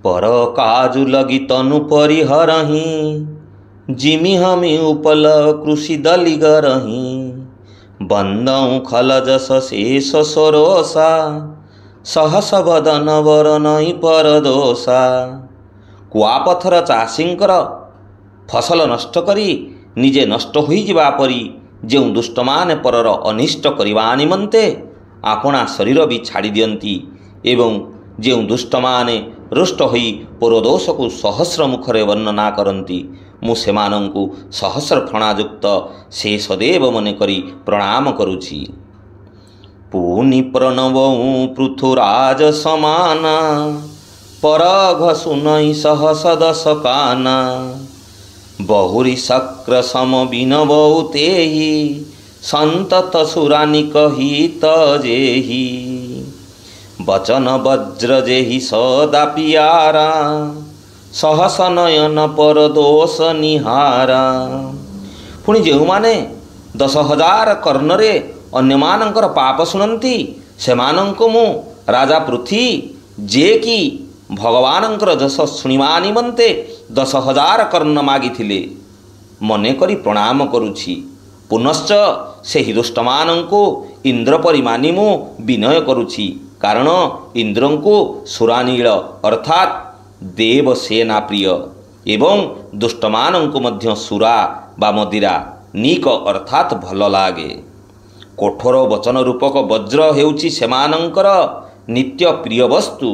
पर काजु लगी तनु परिहरही, जिमि हमी उपल कृषि दलिगरही। बंदऊ खल जस शेष सरोसा, सहस बदन बरनई परदोषा। कुआपथर चाषींकर फसल नष्ट करी निजे नष्ट होइजिबा परी जो दुष्ट माने परर अनिष्ट करिबा निमंते आपणा शरीर भी छाड़ी दियंती एवं जो दुष्ट माने रुष्ट होई परदोष को सहस्र मुखरे वर्णना करती मु सेमानंकु सहस्र फणायुक्त से सदैव मन करी प्रणाम करुछि। पुनि प्रणवऊ पृथुराज समाना, परघ सुनई सहस दश काना। बहुरी शक्र सम बिनबऊ तेहि, संतत सुरानिक हित जेहि। बचन वज्र जेहि सदा पियारा, सहस नयन पर दोष निहारा। पुणी जो माने 10,000 कर्णरे अन्यमानंकर पाप शुणती सेमानंको मु राजा पृथ्वी जे कि भगवानंकर जस शुणिबा निमंते 10,000 कर्ण मागिथिले मने करी प्रणाम करुछि। पुनश्च सेहि दुष्टमानंको इंद्र परि मानि मु विनय करुछि, कारण इंद्रंको सुरानील अर्थात देवसेना प्रिय एवं दुष्टमानंको मध्य सुरा बा मदिरा नीक अर्थात भल लागे। कठोर वचन रूपक वज्र हेउछि सेमानंकर नित्य प्रिय वस्तु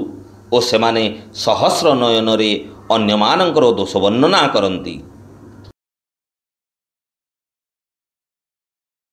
ओ सेमाने सहस्र नयन रे अन्यमानंकर दोष वर्णना करती।